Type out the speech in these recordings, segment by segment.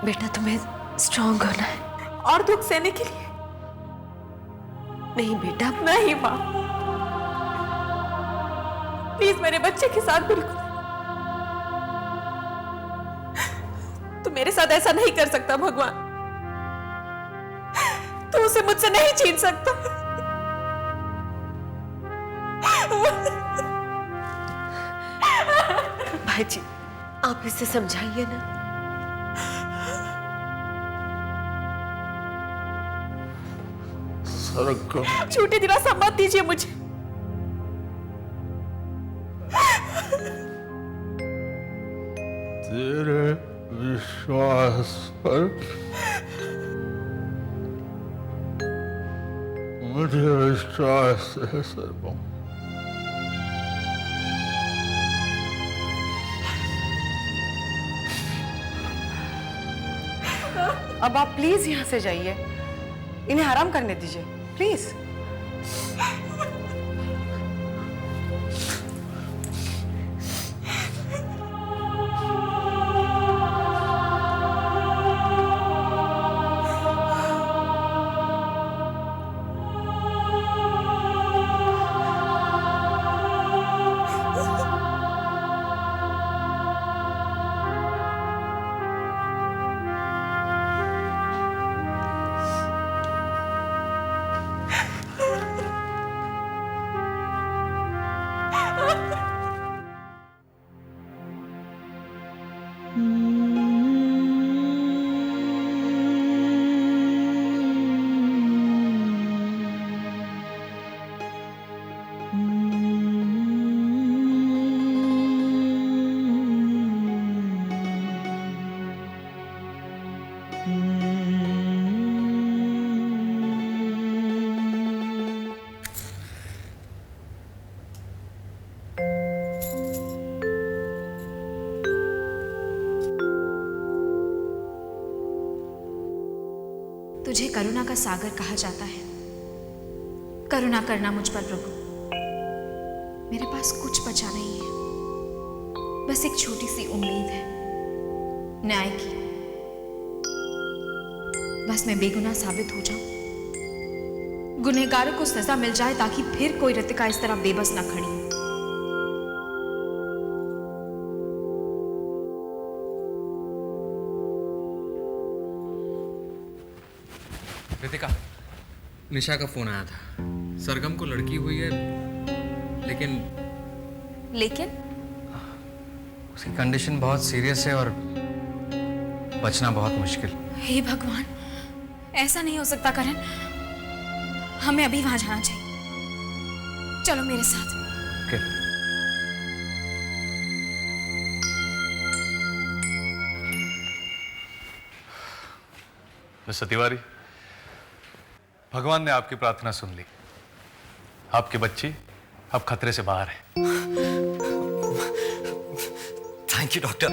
बेटा तुम्हें स्ट्रांग होना है और दुख सहने के लिए। नहीं बेटा, नहीं माँ, प्लीज मेरे बच्चे के साथ बिल्कुल। तू मेरे साथ ऐसा नहीं कर सकता भगवान, तू उसे मुझसे नहीं छीन सकता। भाई जी आप इसे समझाइए ना। सरगम, झूठी दिलासा मत दीजिए मुझे। तेरे विश्वास पर मुझे विश्वास है सरगम। अब आप प्लीज यहाँ से जाइए, इन्हें आराम करने दीजिए प्लीज। तुझे करुणा का सागर कहा जाता है। करुणा करना मुझ पर प्रभु। मेरे पास कुछ बचा नहीं है, बस एक छोटी सी उम्मीद है न्याय की। बस मैं बेगुनाह साबित हो जाऊं, गुनहगारों को सजा मिल जाए, ताकि फिर कोई रितिका इस तरह बेबस ना खड़ी। रितिका, निशा का फोन आया था। सरगम को लड़की हुई है, लेकिन उसकी कंडीशन बहुत सीरियस है और बचना बहुत मुश्किल। हे भगवान, ऐसा नहीं हो सकता करण। हमें अभी वहां जाना चाहिए। चलो मेरे साथ। ओके। मिस्टर तिवारी, भगवान ने आपकी प्रार्थना सुन ली। आपकी बच्ची अब खतरे से बाहर है। Thank you doctor.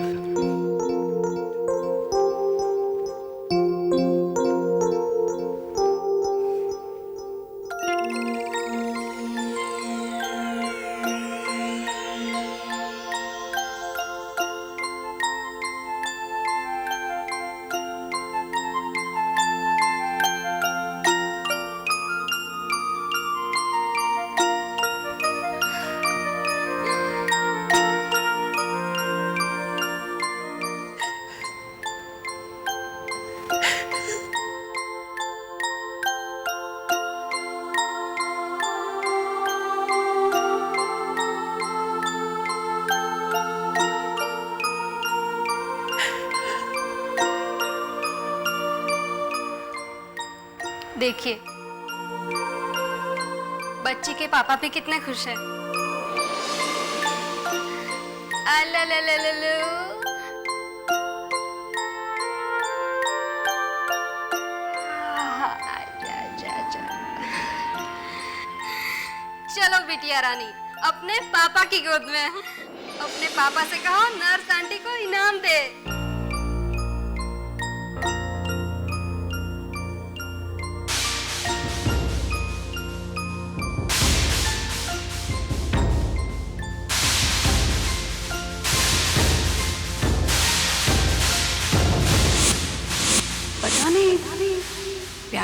देखिए बच्ची के पापा भी कितने खुश हैं। चलो बिटिया रानी, अपने पापा की गोद में। अपने पापा से कहो नर्स आंटी को इनाम दे।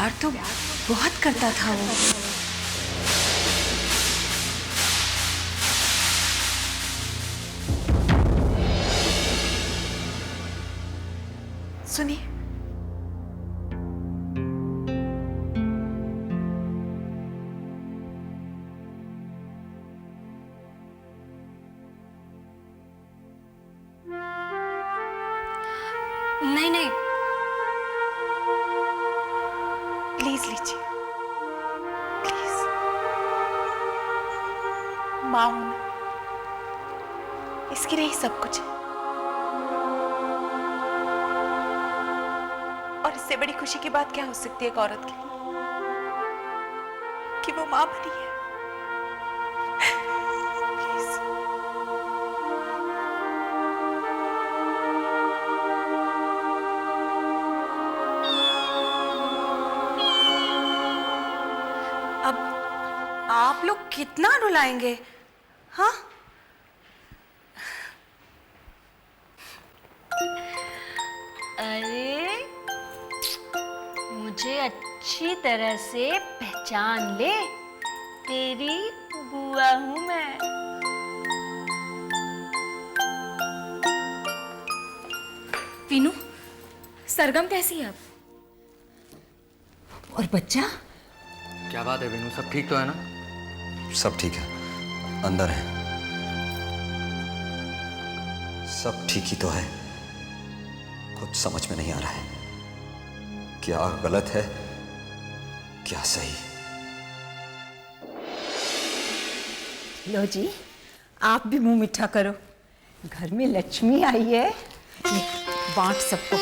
प्यार तो बहुत करता था वो। सुनिए, नहीं नहीं, प्लीज लीजिए, प्लीज। माँ हूं मैं, इसके लिए ही सब कुछ है। और इससे बड़ी खुशी की बात क्या हो सकती है एक औरत के लिए कि वो माँ बनी है। प्लीज। अब आप लोग कितना रुलाएंगे? हाँ, अरे मुझे अच्छी तरह से पहचान ले, तेरी बुआ हूं मैं। वीनू, सरगम कैसी है अब? और बच्चा? क्या बात है वीनू, सब ठीक तो है ना? सब ठीक है, अंदर है। सब ठीक ही तो है। कुछ समझ में नहीं आ रहा है, क्या गलत है क्या सही। लो जी, आप भी मुंह मीठा करो। घर में लक्ष्मी आई है, ये बांट सबको।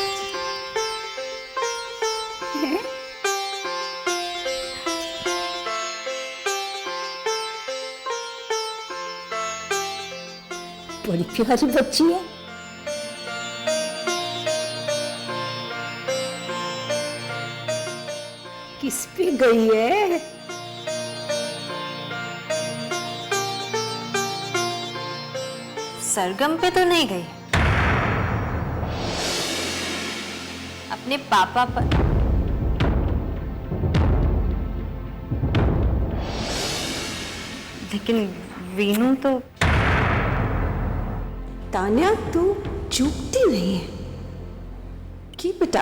बड़ी प्यारी बच्ची है। किस पे गई है? सरगम पे तो नहीं गई, अपने पापा पर। लेकिन वीनू तो। तान्या, तू चूकती नहीं है कि बेटा?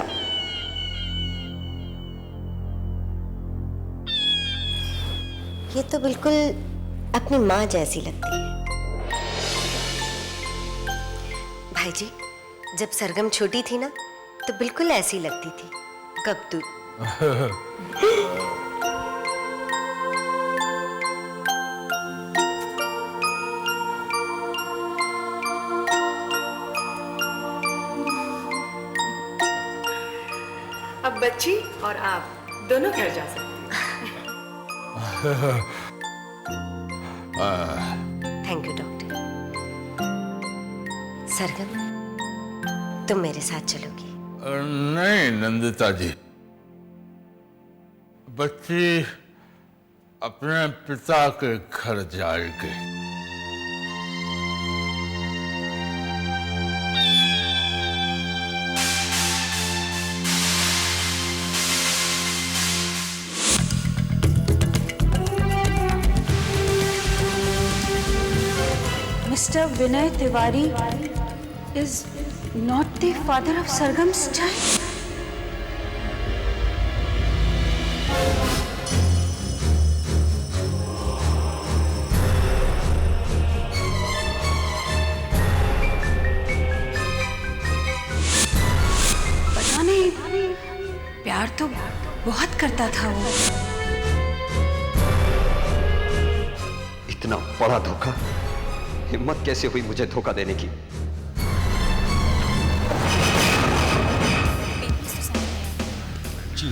ये तो बिल्कुल अपनी माँ जैसी लगती है। भाई जी, जब सरगम छोटी थी ना, तो बिल्कुल ऐसी लगती थी, गब्दू। अब बच्ची और आप दोनों घर जा सकते हैं। Thank you doctor. सरगम, तुम मेरे साथ चलोगी? नहीं नंदिता जी, बच्ची अपने पिता के घर जाएगी। Mr. Vinay Tiwari is not the father of Sargam's child. पता नहीं, प्यार तो बहुत करता था वो। इतना बड़ा धोखा, हिम्मत कैसे हुई मुझे धोखा देने की? जी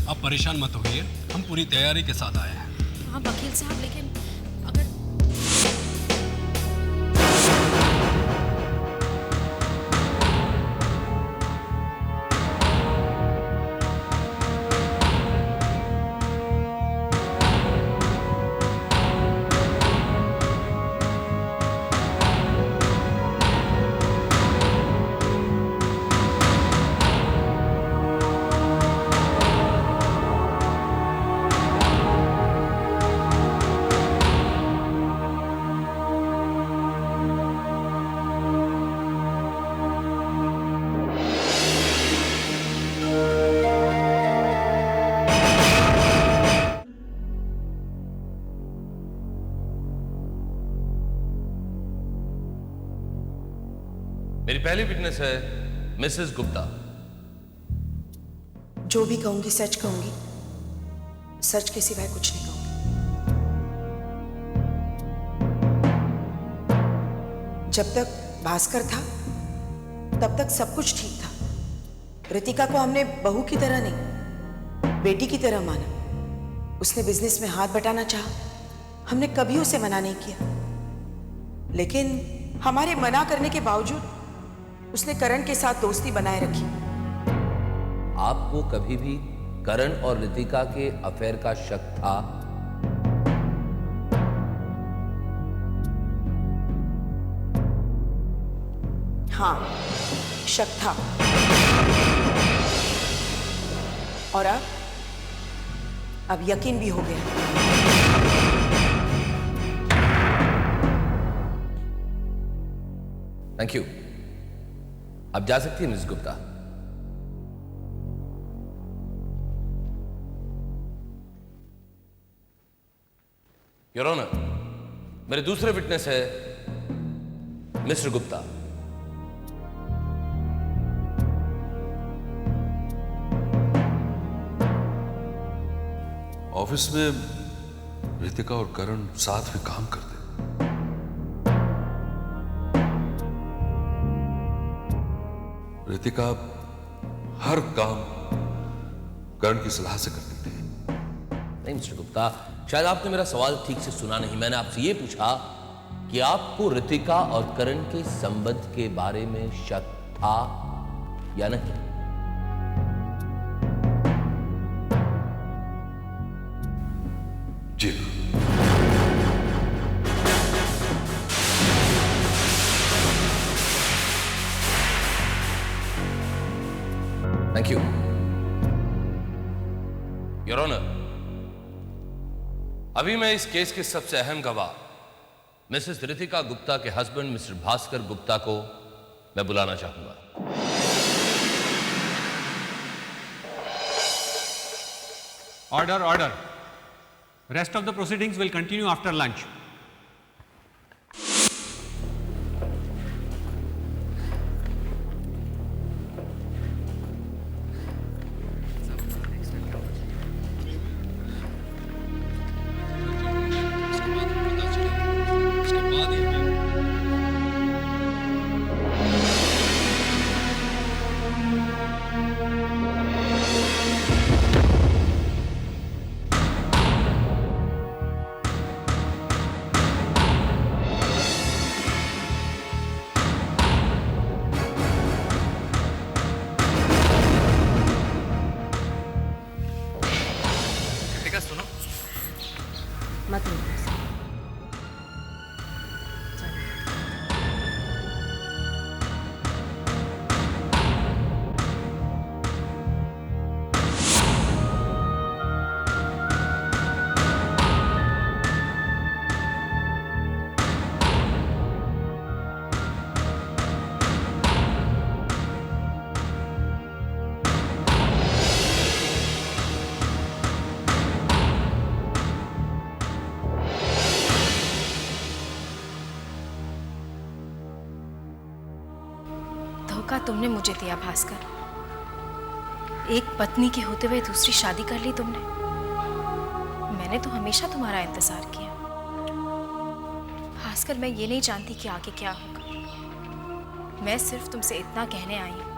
आप परेशान मत होइए, हम पूरी तैयारी के साथ आए हैं। हाँ वकील साहब, लेकिन अगर मेरी पहली विटनेस है मिसेस गुप्ता। जो भी कहूंगी सच कहूंगी, सच के सिवाय कुछ नहीं कहूंगी। जब तक भास्कर था तब तक सब कुछ ठीक था। रितिका को हमने बहू की तरह नहीं, बेटी की तरह माना। उसने बिजनेस में हाथ बटाना चाहा, हमने कभी उसे मना नहीं किया, लेकिन हमारे मना करने के बावजूद उसने करण के साथ दोस्ती बनाए रखी। आपको कभी भी करण और रितिका के अफेयर का शक था? हाँ, शक था। और अब यकीन भी हो गया। Thank you. अब जा सकती है मिस गुप्ता। योर ऑनर, मेरे दूसरे विटनेस है मिस्टर गुप्ता। ऑफिस में रितिका और करण साथ में काम करते। रितिका हर काम करण की सलाह से करती थी। नहीं मिस्टर गुप्ता, शायद आपने मेरा सवाल ठीक से सुना नहीं। मैंने आपसे यह पूछा कि आपको रितिका और करण के संबंध के बारे में शक था या नहीं? जी। Thank you. योर ऑनर, अभी मैं इस केस के सबसे अहम गवाह मिसेस रितिका गुप्ता के हस्बैंड मिस्टर भास्कर गुप्ता को मैं बुलाना चाहूंगा। Order order. Rest of the proceedings will continue after lunch. धोखा तुमने मुझे दिया भास्कर। एक पत्नी के होते हुए दूसरी शादी कर ली तुमने। मैंने तो हमेशा तुम्हारा इंतजार किया। भास्कर, मैं ये नहीं जानती कि आगे क्या होगा। मैं सिर्फ तुमसे इतना कहने आई हूं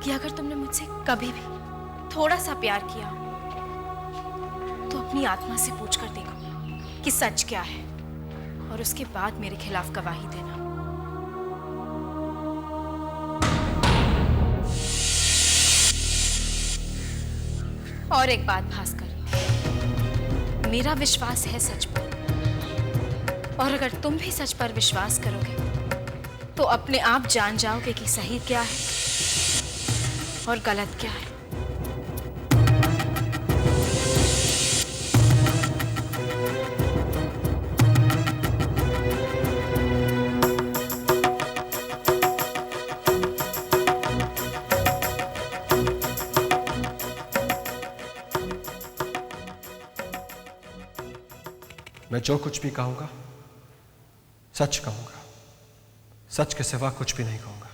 कि अगर तुमने मुझसे कभी भी थोड़ा सा प्यार किया तो अपनी आत्मा से पूछ कर देखो कि सच क्या है, और उसके बाद मेरे खिलाफ गवाही देना। और एक बात भास्कर, मेरा विश्वास है सच पर, और अगर तुम भी सच पर विश्वास करोगे तो अपने आप जान जाओगे कि सही क्या है और गलत क्या है। मैं जो कुछ भी कहूंगा सच कहूंगा, सच के सिवा कुछ भी नहीं कहूंगा।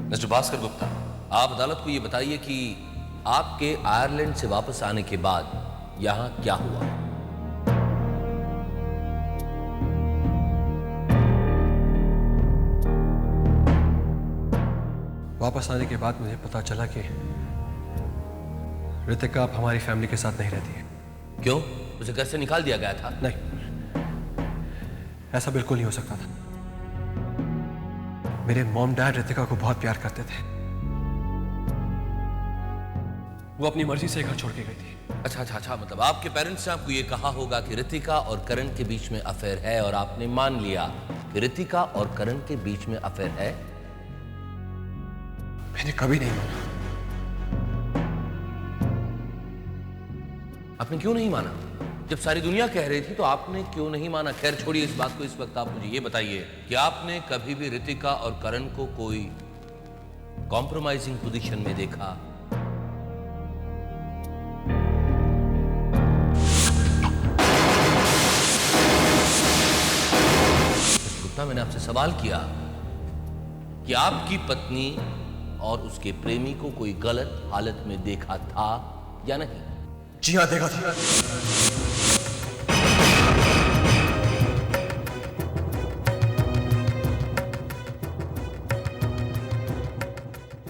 मिस्टर भास्कर गुप्ता, आप अदालत को यह बताइए कि आपके आयरलैंड से वापस आने के बाद यहां क्या हुआ? वापस आने के बाद मुझे पता चला कि ऋतिका अब हमारी फैमिली के साथ नहीं रहती है। क्यों? उसे घर से निकाल दिया गया था? नहीं, ऐसा बिल्कुल नहीं हो सकता था। मेरे मॉम डैड ऋतिका को बहुत प्यार करते थे। वो अपनी मर्जी से घर छोड़ के गई थी। अच्छा, मतलब आपके पेरेंट्स ने आपको ये कहा होगा कि ऋतिका और करण के बीच में अफेयर है और आपने मान लिया कि ऋतिका और करण के बीच में अफेयर है? मैंने कभी नहीं माना। आपने क्यों नहीं माना? जब सारी दुनिया कह रही थी तो आपने क्यों नहीं माना? खैर छोड़िए इस बात को, इस वक्त आप मुझे ये बताइए कि आपने कभी भी ऋतिका और करण को कोई कॉम्प्रोमाइजिंग पोजीशन में देखा? गुप्ता, मैंने आपसे सवाल किया कि आपकी पत्नी और उसके प्रेमी को कोई गलत हालत में देखा था या नहीं? जी हाँ, देखा था।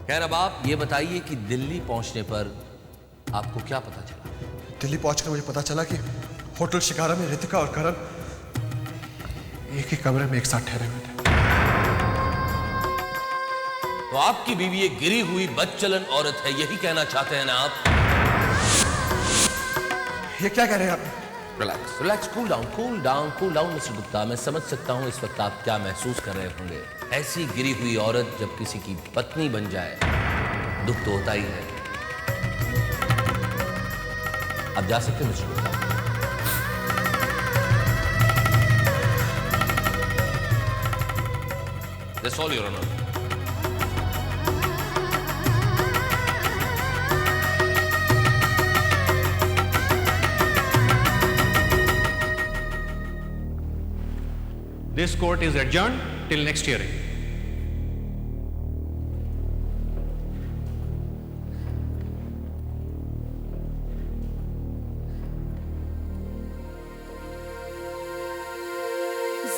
खैर अब आप ये बताइए कि दिल्ली पहुंचने पर आपको क्या पता चला? दिल्ली पहुंचकर मुझे पता चला कि होटल शिकारा में ऋतिका और करण एक ही कमरे में एक साथ ठहरे हुए थे। तो आपकी बीवी एक गिरी हुई बदचलन औरत है, यही कहना चाहते हैं ना आप? ये क्या कह रहे हैं आप? Relax, cool down mister Gupta. मैं समझ सकता हूं इस वक्त आप क्या महसूस कर रहे होंगे। ऐसी गिरी हुई औरत जब किसी की पत्नी बन जाए, दुख तो होता ही है। आप जा सकते हैं mister Gupta. That's all, Your Honor. This court is adjourned till next hearing.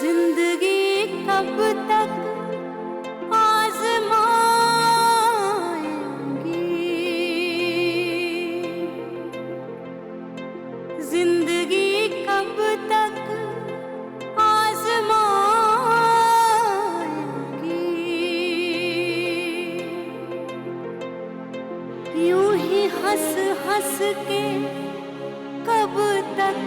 जिंदगी कब तक आजमाएंगी, जिंदगी कब तक आजमाएंगी, यूं ही हंस हंस के कब तक